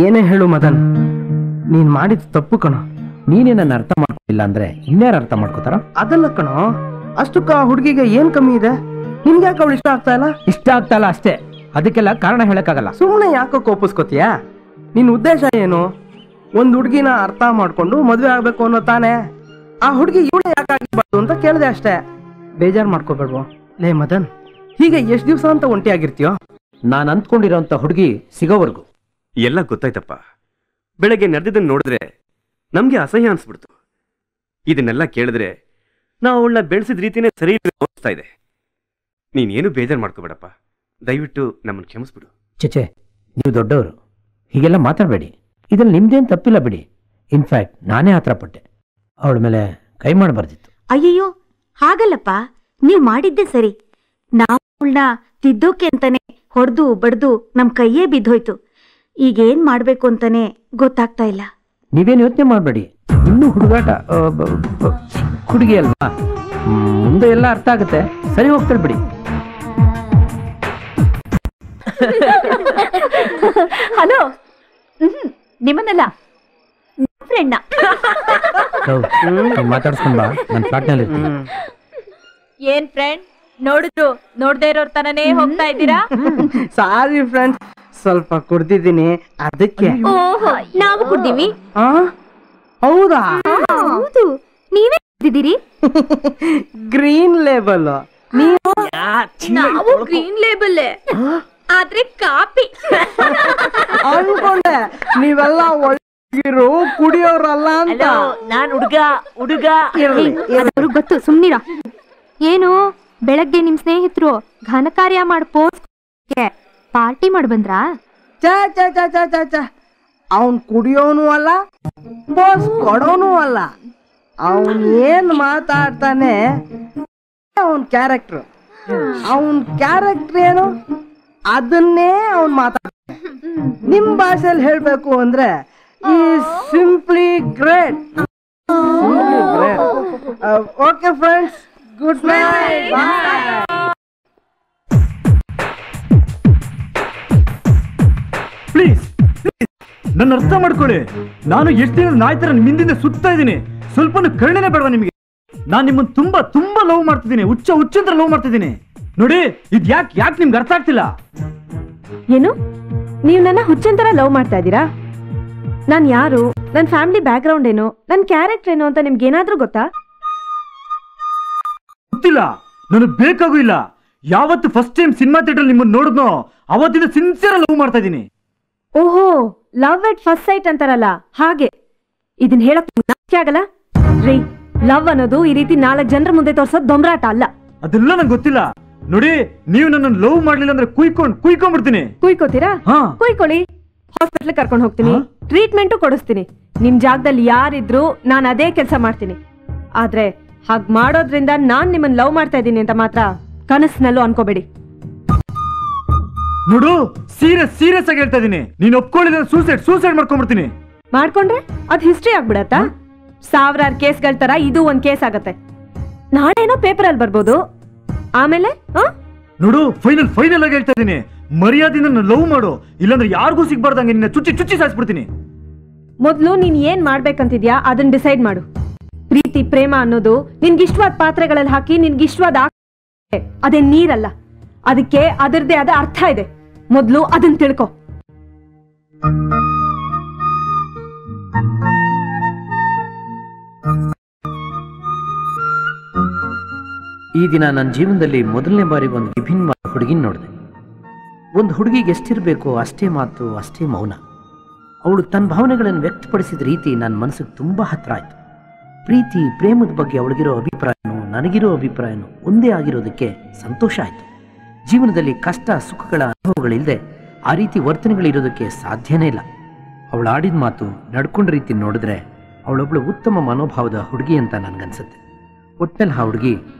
ಏನೇ ಹೇಳು ಮದನ್, ನೀನ್ ಮಾಡಿದ ತಪ್ಪು ಕಣೋ. ನೀನೇ ನನ್ನ ಅರ್ಥ ಮಾಡ್ಕೊಂಡಿಲ್ಲ ಅಂದ್ರೆ ಇನ್ಯಾರು ಅರ್ಥ ಮಾಡ್ಕೋತಾರ? ಅದಲ್ಲ ಕಣೋ, ಅಷ್ಟಕ್ಕ ಹುಡುಗಿಗೆ ಏನ್ ಕಮ್ಮಿ ಇದೆ? ನಿಮ್ಗೆ ಯಾಕೆ ಅವಳು ಇಷ್ಟ ಆಗ್ತಾ ಇಲ್ಲ? ಇಷ್ಟ ಆಗ್ತಾ ಇಲ್ಲ ಅಷ್ಟೇ, ಅದಕ್ಕೆಲ್ಲ ಕಾರಣ ಹೇಳಕ್ಕಾಗಲ್ಲ. ಸುಮ್ಮನೆ ಯಾಕೋ ಕೋಪಿಸ್ಕೋತೀಯಾ? ನಿನ್ ಉದ್ದೇಶ ಏನು? ಒಂದ್ ಹುಡುಗಿನ ಅರ್ಥ ಮಾಡ್ಕೊಂಡು ಮದ್ವೆ ಆಗ್ಬೇಕು ಅನ್ನೋ ತಾನೇ? ಆ ಹುಡುಗಿ ಇವಳೆ ಯಾಕಾಗಿರ್ಬಾರ್ದು ಅಂತ ಕೇಳಿದೆ ಅಷ್ಟೇ. ಬೇಜಾರ್ ಮಾಡ್ಕೋಬೇಡ್ವೋ. ಲೇ ಮದನ್, ಹೀಗೆ ಎಷ್ಟ್ ದಿವ್ಸ ಅಂತ ಒಂಟಿ ಆಗಿರ್ತೀಯೋ? ನಾನು ಅಂದ್ಕೊಂಡಿರೋಂಥ ಹುಡುಗಿ ಸಿಗೋವರೆಗೂ. ಎಲ್ಲ ಗೊತ್ತಾಯ್ತಪ್ಪ. ಬೆಳಗ್ಗೆ ನಡೆದಿದ್ದನ್ನು ನೋಡಿದ್ರೆ ನಮ್ಗೆ ಅಸಹ್ಯ ಅನ್ಸ್ಬಿಡ್ತು. ಇದನ್ನೆಲ್ಲ ಕೇಳಿದ್ರೆ ನಾವು ಅವಳನ್ನ ಬೆಳೆಸಿದ ರೀತಿನೇ ಸರಿ ಅನಿಸ್ತಾ ಇದೆ. ನೀನೇನು ಬೇಜಾರು ಮಾಡ್ಕೋಬೇಡಪ್ಪ, ದಯವಿಟ್ಟು ನಮ್ಮನ್ನು ಕ್ಷಮಿಸ್ಬಿಡು. ಚೇಚೆ, ನೀವು ದೊಡ್ಡವರು, ಹೀಗೆಲ್ಲ ಮಾತಾಡಬೇಡಿ. ಇದ್ರಲ್ಲಿ ನಿಮ್ದೇನು ತಪ್ಪಿಲ್ಲ ಬಿಡಿ. ಇನ್ಫ್ಯಾಕ್ಟ್ ನಾನೇ ಆತರ ಪಟ್ಟೆ. ಅವಳ ಮೇಲೆ ಕೈ ಮಾಡಬಾರ್ದಿತ್ತು. ಅಯ್ಯಯ್ಯೋ, ಹಾಗಲ್ಲಪ್ಪ, ನೀವ್ ಮಾಡಿದ್ದೆ ಸರಿ. ನಾವು ಅವಳನ್ನ ತಿದ್ದೋಕೆ ಅಂತಾನೆ ಹೊಡೆದು ಬಡ್ದು ನಮ್ ಕೈಯೇ ಬಿದ್ದೋಯ್ತು. ಈಗೇನ್ ಮಾಡ್ಬೇಕು ಅಂತಾನೆ ಗೊತ್ತಾಗ್ತಾ ಇಲ್ಲ. ನೀವೇನು ಯೋಚನೆ ಮಾಡಬೇಡಿ, ಇನ್ನೂ ಹುಡುಗಾಟ. ಹುಡುಗಿ ಅಲ್ವಾ, ಮುಂದೆ ಎಲ್ಲ ಅರ್ಥ ಆಗುತ್ತೆ, ಸರಿ ಹೋಗ್ತಾಳೆ ಬಿಡಿ. ಹಲೋ, ನಿಮ್ಮನ್ನಲ್ಲ, ಫ್ರೆಂಡ್ನ ಮಾತಾಡ್ಸ್ಕೊಂಡ್ ಬಾ, ನನ್ನ ಫ್ಲಾಟ್ನಲ್ಲಿ. ಏನ್ ಫ್ರೆಂಡ್, ನೋಡಿದ್ರು ನೋಡ್ದೇ ಇರೋರ್ ತನನೇ ಹೋಗ್ತಾ ಇದ್ದೀರಾ? ಸಾರಿ ಫ್ರೆಂಡ್ಸ್, ಸ್ವಲ್ಪ ಕುಡ್ದಿದ್ದೀನಿ ಅದಕ್ಕೆ. ಓಹೋ, ನಾವು ಕುಡ್ದೀವಿ. ಹೌದಾ? ಹೌದು, ನೀವೇ ಕುಡ್ದಿದ್ದೀರಿ? Green label. ನೀವು? ನಾವು ಗ್ರೀನ್ ಲೇಬಲ್, ಆದ್ರೆ ಕಾಪಿ. ಅನ್ಕೊಂಡೆ ನೀವೆಲ್ಲ ಒಳ್ಳೆಗಿರು ಕುಡಿಯೋರಲ್ಲ ಅಂತ. ನಾನ್ ಹುಡುಗ ಅವ್ರಿಗೆ ಗೊತ್ತು, ಸುಮ್ನಿರ. ಏನು ಬೆಳಗ್ಗೆ ನಿಮ್ ಸ್ನೇಹಿತರು ಘನ ಕಾರ್ಯ ಮಾಡಿ ಪಾರ್ಟಿ ಮಾಡಿ ಬಂದ್ರಾ? ಅವನ್ ಕುಡಿಯೋನು ಅಲ್ಲ, ಬೋಸ್ ಕೊಡೋನು ಅಲ್ಲ. ಅವನ್ ಏನ್ ಮಾತಾಡ್ತಾನೆ ಅವನ್ ಕ್ಯಾರೆಕ್ಟರ್. ಅವನ್ ಕ್ಯಾರೆಕ್ಟರ್ ಏನು ಅದನ್ನೇ ಅವನ್ ಮಾತಾಡ್ತಾನೆ. ನಿಮ್ ಭಾಷೆಯಲ್ಲಿ ಹೇಳ್ಬೇಕು ಅಂದ್ರೆ ಈ simply great. Okay friends, good night. Please ನನ್ನ ಅರ್ಥ ಮಾಡ್ಕೊಳ್ಳಿ. ನಾನು ಎಷ್ಟು ದಿನ ನಾಯಿ ತರ ನಿಮ್ಮಿಂದ ಸುತ್ತಾ ಇದ್ದೀನಿ. ಸ್ವಲ್ಪನೂ ಕರುಣೆನೇ ಬೇಡವಾ ನಿಮಗೆ? ನಾನು ನಿಮ್ಮನ್ನು ತುಂಬಾ ತುಂಬಾ ಲವ್ ಮಾಡ್ತಿದ್ದೀನಿ, ಹುಚ್ಚಂತ್ರ ಲವ್ ಮಾಡ್ತಿದ್ದೀನಿ. ನೋಡಿ, ಇದು ಯಾಕೆ ನಿಮ್ಗೆ ಅರ್ಥ ಆಗ್ತಿಲ್ಲ? ಏನು, ನೀವು ನನ್ನ ಹುಚ್ಚಂತರ ಲವ್ ಮಾಡ್ತಾ ಇದ್ದೀರಾ? ನಾನು ಯಾರು, ನನ್ನ ಫ್ಯಾಮಿಲಿ ಬ್ಯಾಕ್ ಗ್ರೌಂಡ್ ಏನು, ನನ್ನ ಕ್ಯಾರೆಕ್ಟರ್ ಏನು ಅಂತ ನಿಮ್ಗೆ ಏನಾದ್ರೂ ಗೊತ್ತಾ? ಗೊತ್ತಿಲ್ಲ, ನನಗೆ ಬೇಕಾಗೂ ಇಲ್ಲ. ಯಾವತ್ತು ಫಸ್ಟ್ ಟೈಮ್ ಸಿನಿಮಾ ಥಿಯೇಟರ್ ನಿಮ್ಮನ್ನು ನೋಡಿದ್ನೋ ಅವತ್ತಿಂದ ಸಿನ್ಸಿಯರ್ ಲವ್ ಮಾಡ್ತಾ ಇದ್ದೀನಿ. ಓಹೋ, ಲವ್ ಎಟ್ ಫಸ್ಟ್ ಸೈಟ್ ಅಂತಾರಲ್ಲ ಹಾಗೆ. ಇದನ್ನ ಹೇಳಕ್ ನಾಚಿಕೆ ಆಗಲ್ಲ ರೀ? ಲವ್ ಅನ್ನೋದು ಈ ರೀತಿ 4 ಜನರ ಮುಂದೆ ತೋರ್ಸೋದು ದೊಂಬರಾಟ ಅಲ್ಲ. ಅದೆಲ್ಲ ನಂಗೆ ಗೊತ್ತಿಲ್ಲ. ನೋಡಿ, ನೀವು ನನ್ನನ್ನು ಲವ್ ಮಾಡ್ಲಿಲ್ಲ ಅಂದ್ರೆ ಕುಯ್ಕೊಂಡ್ಬಿಡ್ತೀನಿ. ಕುಯ್ಕೋತೀರಾ? ಕುಯ್ಕೊಳ್ಳಿ, ಹಾಸ್ಪಿಟಲ್ ಕರ್ಕೊಂಡು ಹೋಗ್ತೀನಿ, ಟ್ರೀಟ್ಮೆಂಟು ಕೊಡಿಸ್ತೀನಿ. ನಿಮ್ ಜಾಗದಲ್ಲಿ ಯಾರಿದ್ರು ನಾನು ಅದೇ ಕೆಲಸ ಮಾಡ್ತೀನಿ. ಆದ್ರೆ ಹಾಗ್ ಮಾಡೋದ್ರಿಂದ ನಾನ್ ನಿಮ್ಮನ್ನ ಲವ್ ಮಾಡ್ತಾ ಇದ್ದೀನಿ ಅಂತ ಮಾತ್ರ ಕನಸಿನಲ್ಲೂ ಅನ್ಕೋಬೇಡಿ. ನೋಡು, ಸೀರಿಯಸ್ ಆಗಿ ಹೇಳ್ತಾ ಇದೀನಿ. ನೀನ್ ಒಪ್ಕೊಳ್ಳಿಲ್ಲ ಸೂಸೈಡ್ ಮಾಡ್ಕೊಂಡ್ಬಿಡ್ತೀನಿ. ಮಾಡ್ಕೊಂಡ್ರೆ ಅದ್ ಹಿಸ್ಟ್ರಿ ಆಗ್ಬಿಡತ್ತಾ? 1000 ಕೇಸ್ಗಳ ತರ ಇದು ಒಂದ್ ಕೇಸ್ ಆಗತ್ತೆ. ನಾಳೆನೋ ಪೇಪರ್ ಅಲ್ಲಿ ಬರ್ಬೋದು. ಆಮೇಲೆ ನೋಡು, ಫೈನಲ್ ಆಗಿ ಹೇಳ್ತಾ ಇದೀನಿ, ಮರ್ಯಾದೆಯಿಂದ ನನ್ನ ಲವ್ ಮಾಡು, ಇಲ್ಲಾಂದ್ರೆ ಯಾರಿಗೂ ಸಿಗ್ಬಾರ್ದಂಗೆ ನಿನ್ನ ಚುಚ್ಚಿ ಸಾಯಿಸ್ಬಿಡ್ತೀನಿ. ಮೊದ್ಲು ನೀನ್ ಏನ್ ಮಾಡ್ಬೇಕಂತಿದ್ಯಾ ಅದನ್ನ ಡಿಸೈಡ್ ಮಾಡು. ಪ್ರೀತಿ ಪ್ರೇಮ ಅನ್ನೋದು ನಿನ್ಗಿಷ್ಟವಾದ ಪಾತ್ರೆಗಳಲ್ಲಿ ಹಾಕಿ ನಿನ್ಗಿಷ್ಟವಾದ ಅದೇ ನೀರಲ್ಲ. ಅದಕ್ಕೆ ಅದರದೇ ಆದ ಅರ್ಥ ಇದೆ. ಮೊದ್ಲು ಅದನ್ನ ತಿಳ್ಕೊ. ಈ ದಿನ ನನ್ನ ಜೀವನದಲ್ಲಿ ಮೊದಲನೇ ಬಾರಿಗೆ ಒಂದು ವಿಭಿನ್ನವಾದ ಹುಡುಗಿನ ನೋಡಿದೆ. ಒಂದು ಹುಡುಗಿಗೆ ಎಷ್ಟಿರಬೇಕು ಅಷ್ಟೇ ಮಾತು, ಅಷ್ಟೇ ಮೌನ. ಅವಳು ತನ್ನ ಭಾವನೆಗಳನ್ನು ವ್ಯಕ್ತಪಡಿಸಿದ ರೀತಿ ನನ್ನ ಮನಸ್ಸಿಗೆ ತುಂಬ ಹತ್ತಿರ ಆಯಿತು. ಪ್ರೀತಿ ಪ್ರೇಮದ ಬಗ್ಗೆ ಅವಳಿಗಿರೋ ಅಭಿಪ್ರಾಯನೂ ನನಗಿರೋ ಅಭಿಪ್ರಾಯನೂ ಒಂದೇ ಆಗಿರೋದಕ್ಕೆ ಸಂತೋಷ ಆಯಿತು. ಜೀವನದಲ್ಲಿ ಕಷ್ಟ ಸುಖಗಳ ಅನುಭವಗಳಿಲ್ಲದೆ ಆ ರೀತಿ ವರ್ತನೆಗಳಿರೋದಕ್ಕೆ ಸಾಧ್ಯನೇ ಇಲ್ಲ. ಅವಳು ಆಡಿದ ಮಾತು, ನಡ್ಕೊಂಡ ರೀತಿ ನೋಡಿದ್ರೆ ಅವಳೊಬ್ಬಳು ಉತ್ತಮ ಮನೋಭಾವದ ಹುಡುಗಿ ಅಂತ ನನಗನ್ಸುತ್ತೆ. ಒಟ್ಟಿನಲ್ಲಿ ಆ ಹುಡುಗಿ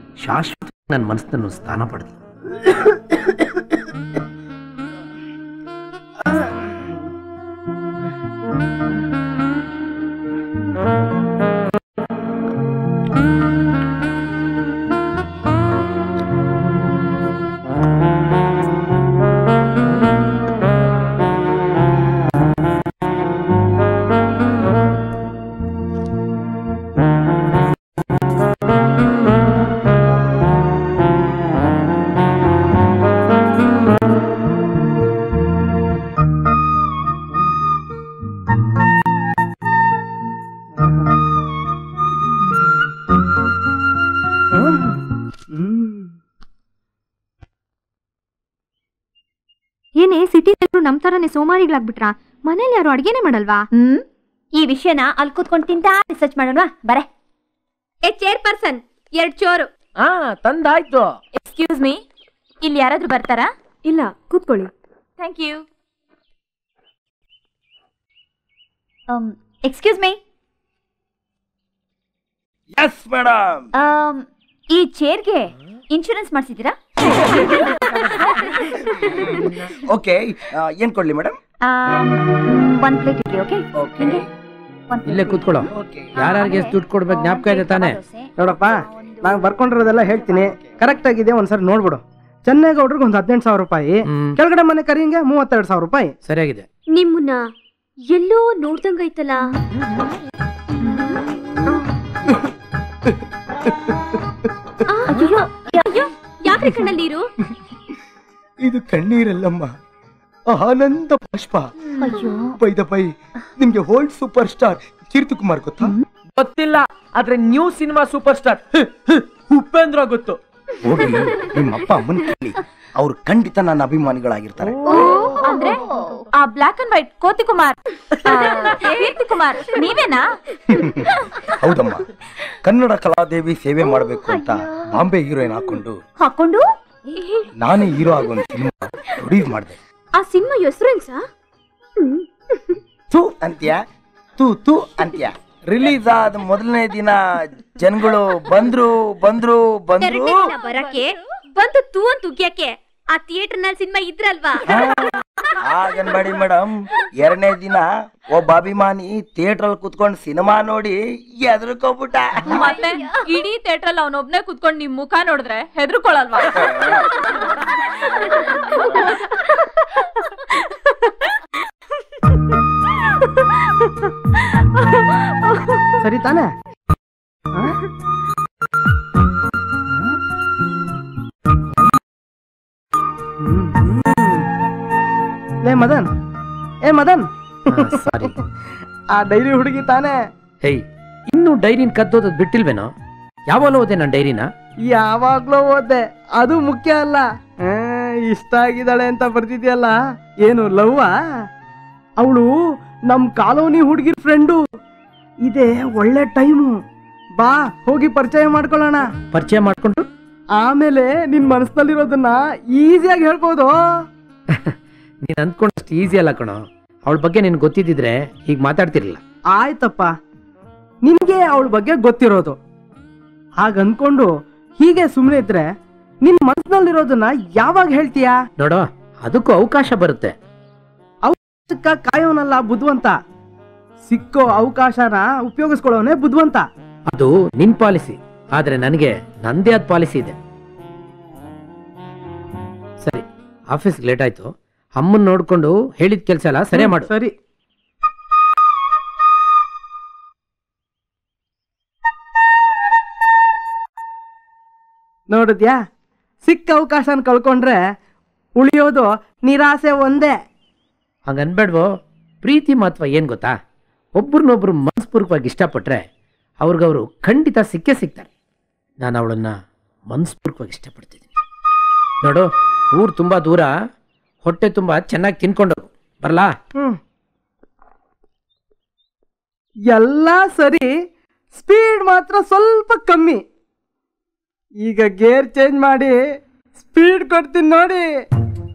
ಶಾಶ್ವತ ನನ್ನ ಮನಸ್ಸನ್ನು ಸ್ಥಾನ ಪಡೆದು. ನಮ್ ತರಾನೇ ಸೋಮಾರಿಗಳಾಗ್ಬಿಟ್ರಾ? ಮನೇಲಿ ಯಾರು ಅಡ್ಗೆನೆ ಮಾಡಲ್ವಾ? ಈ ವಿಷಯನ ಅಲ್ಲಿ ಕೂತ್ಕೊಂಡು ತಿಂತಾ ರಿಸರ್ಚ್ ಮಾಡೋಣ ಬರೆ. ಚೇರ್ ಪರ್ಸನ್ 2 ಚೋರು. ತಂದಾಯ್ತು. ಎಕ್ಸ್ಕ್ಯೂಸ್ ಮೀ, ಇಲ್ಲಿ ಯಾರಾದ್ರೂ ಬರ್ತಾರಾ? ಇಲ್ಲ, ಕೂತ್ಕೊಳ್ಳಿ. Thank you. Excuse me. Yes madam. ಈ ಚೇರ್ಗೆ ಇನ್ಶೂರೆನ್ಸ್ ಮಾಡಿಸಿದ್ದೀರಾ? ಓಕೆ, ಏನ್ ಕೊಡ್ಲಿ ಮೇಡಮ್? 1 ಪ್ಲೇಟ್ ಇಡ್ಲಿ. ಓಕೆ, ಇಲ್ಲೇ ಕೂತ್ಕೊಳ್ಳೋ. ಯಾರ್ಯಾರಿಗೆ ಎಷ್ಟು ದುಡ್ಡು ಕೊಡ್ಬೇಕು ಜ್ಞಾಪಕ ಇದೆ ತಾನೆ? ನೋಡಪ್ಪ, ನಾನು ಬರ್ಕೊಂಡಿರೋದೆಲ್ಲ ಹೇಳ್ತೀನಿ, ಕರೆಕ್ಟ್ ಆಗಿದೆ, ಒಂದ್ಸರಿ ನೋಡ್ಬಿಡು. ಚೆನ್ನೈಗೌಡ್ರಿಗೆ ಒಂದು 18,000 ರೂಪಾಯಿ, ಕೆಳಗಡೆ ಮನೆ ಕರಿಂಗೆ 32,000 ರೂಪಾಯಿ. ಸರಿಯಾಗಿದೆ. ನಿಮ್ಮನ್ನ ಎಲ್ಲೋ ನೋಡ್ದಂಗೈತಲ್ಲ. ಯಾಕ್ರಿ ಕಣ್ಣಲ್ಲಿ ನೀರು? ಇದು ಕಣ್ಣೀರಲ್ಲಮ್ಮ, ಆನಂದ ಬಾಷ್ಪ. ಬೈ ನಿಮ್ಗೆ ಓಲ್ಡ್ ಸೂಪರ್ ಸ್ಟಾರ್ ಕೀರ್ತಿ ಕುಮಾರ್ ಗೊತ್ತಾ? ಗೊತ್ತಿಲ್ಲ, ಆದ್ರೆ new cinema super star Upendra ಗೊತ್ತು. ಹೋಗಿ ನಿಮ್ಮಪ್ಪ ಅಮ್ಮನ್ ಕೇಳಿ, ಅವ್ರು ಖಂಡಿತ ನನ್ನ ಅಭಿಮಾನಿಗಳಾಗಿರ್ತಾರೆ. ಅಂದ್ರೆ ಆ ಬ್ಲಾಕ್ ಅಂಡ್ ವೈಟ್ ಕೋತಿ ಕುಮಾರ್, ಕೀರ್ತಿ ಕುಮಾರ್ ನೀವೇನಾ? ಹೌದಮ್ಮ, ಕನ್ನಡ ಕಲಾದೇವಿ ಸೇವೆ ಮಾಡ್ಬೇಕು ಅಂತ ಬಾಂಬೆ ಹೀರೋಯಿನ್ ಹಾಕೊಂಡು ನಾನೇ ಹೀರೋ ಆಗೋ ಒಂದು ಸಿನಿಮಾ ಪ್ರೊಡ್ಯೂಸ್ ಮಾಡಿದೆ. ಆ ಸಿನಿಮಾ ಹೆಸರು ಹೆಂಗ್ ಸಾ? ತೂ ಅಂತ್ಯ ರಿಲೀಸ್ ಆದ ಮೊದಲನೇ ದಿನ ಜನಗಳು ಬಂದ್ರು ಬರಕ್ಕೆ ಬಂದು ತೂ ಅಂತ ಉಗ್ಯಕ್ಕೆ ಆ ಥಿಯೇಟರ್ ನಲ್ಲಿ ಸಿನಿಮಾ ಇದ್ರಲ್ವಾ? ಆಗನ್ಬೇಡಿ ಮೇಡಮ್, 2ನೇ ದಿನ ಒಬ್ಬ ಅಭಿಮಾನಿ ಥಿಯೇಟರ್ ಅಲ್ಲಿ ಕುತ್ಕೊಂಡು ಸಿನಿಮಾ ನೋಡಿ ಹೆದರ್ಕೋಬಿಟ್ಟ. ಮತ್ತೆ ಇಡೀ ಥಿಯೇಟರ್ ಅಲ್ಲಿ ಅವನೊಬ್ನೇ ಕುತ್ಕೊಂಡು ನಿಮ್ ಮುಖ ನೋಡಿದ್ರೆ ಹೆದರ್ಕೊಳಲ್ವಾ? ಸರಿ ತಾನೆ? ಮದನ್, ಮದನ್, ಸಾರಿ. ಆ ಡೈರಿ ಹುಡುಗಿ ತಾನೆ? ಹೇಯ್, ಇನ್ನು ಡೈರಿನ ಕದ್ದೋದದ್ ಬಿಟ್ಟಿಲ್ವೇನೋ? ಯಾವಾಗಲೂ ಓದೆ ನನ್ನ ಡೈರಿನ? ಯಾವಾಗ್ಲೂ ಓದ್ದೆ, ಅದು ಮುಖ್ಯ ಅಲ್ಲ. ಇಷ್ಟ ಆಗಿದ್ದಾಳೆ ಅಂತ ಬರ್ತಿದ್ಯಲ್ಲ, ಏನು ಲವ್ವಾ? ಅವಳು ನಮ್ ಕಾಲೋನಿ ಹುಡುಗಿರ್ ಫ್ರೆಂಡು. ಇದೇ ಒಳ್ಳೆ ಟೈಮು, ಬಾ ಹೋಗಿ ಪರಿಚಯ ಮಾಡ್ಕೊಳ್ಳೋಣ. ಪರಿಚಯ ಮಾಡ್ಕೊಂಡು ಆಮೇಲೆ ನಿನ್ ಮನಸ್ಸಲ್ಲಿರೋದನ್ನ ಈಸಿಯಾಗಿ ಹೇಳ್ಬೋದು. ನೀನ್ ಅಂದ್ಕೊಂಡಷ್ಟು ಈಸಿ ಅಲ್ಲ ಕಣೋ. ಅವಳ ಬಗ್ಗೆ ನಿನ್ ಗೊತ್ತಿದ್ದಿದ್ರೆ ಹೀಗೆ ಮಾತಾಡ್ತಿರ್ಲಿಲ್ಲ. ಆಯ್ತಪ್ಪ, ನಿನ್ಗೆ ಅವಳ ಬಗ್ಗೆ ಗೊತ್ತಿರೋದು, ಹಾಗನ್ಕೊಂಡು ಹೀಗೆ ಸುಮ್ಮನೆ ಇದ್ರೆ ನಿನ್ ಮನಸ್ಸಿನಲ್ಲಿರೋದನ್ನ ಯಾವಾಗ ಹೇಳ್ತೀಯಾ? ನೋಡೋ, ಅದಕ್ಕೂ ಅವಕಾಶ ಬರುತ್ತೆ. ಅವಕಾಶಕ್ಕ ಕಾಯೋನಲ್ಲ ಬುದ್ಧಿವಂತ, ಸಿಕ್ಕೋ ಅವಕಾಶನ ಉಪಯೋಗಿಸ್ಕೊಳ್ಳೋನೆ ಬುದ್ಧಿವಂತ. ಅದು ನಿನ್ ಪಾಲಿಸಿ, ಆದ್ರೆ ನನಗೆ ನಂದೇ ಆದ ಪಾಲಿಸಿ ಇದೆ. ಸರಿ, ಆಫೀಸ್ಗೆ ಲೇಟ್ ಆಯ್ತು, ಅಮ್ಮನ್ ನೋಡ್ಕೊಂಡು ಹೇಳಿದ ಕೆಲಸ ಎಲ್ಲ ಸರಿ ಮಾಡು. ಸರಿ. ನೋಡಿದ್ಯಾ, ಸಿಕ್ಕ ಅವಕಾಶನ ಕಳ್ಕೊಂಡ್ರೆ ಉಳಿಯೋದು ನಿರಾಸೆ ಒಂದೇ. ಹಂಗನ್ಬೇಡ್ವೋ. ಪ್ರೀತಿ ಮಹತ್ವ ಏನ್ ಗೊತ್ತಾ? ಒಬ್ರನ್ನೊಬ್ರು ಮನಸ್ಪೂರ್ವಕವಾಗಿ ಇಷ್ಟಪಟ್ರೆ ಅವ್ರಿಗವರು ಖಂಡಿತ ಸಿಕ್ಕೇ ಸಿಗ್ತಾರೆ. ನಾನು ಅವಳನ್ನ ಮನಸ್ಪೂರ್ವಕವಾಗಿ ಇಷ್ಟಪಡ್ತಿದ್ದೀನಿ. ನೋಡು, ಊರು ತುಂಬಾ ದೂರ, ಹೊಟ್ಟೆ ತುಂಬಾ ಚೆನ್ನಾಗಿ ತಿನ್ಕೊಂಡು ಬರಲಾ? ಎಲ್ಲ ಸರಿ, ಸ್ಪೀಡ್ ಮಾತ್ರ ಸ್ವಲ್ಪ ಕಮ್ಮಿ. ಈಗ ಗೇರ್ ಚೇಂಜ್ ಮಾಡಿ ಸ್ಪೀಡ್ ಕೊಡ್ತೀನಿ ನೋಡಿ.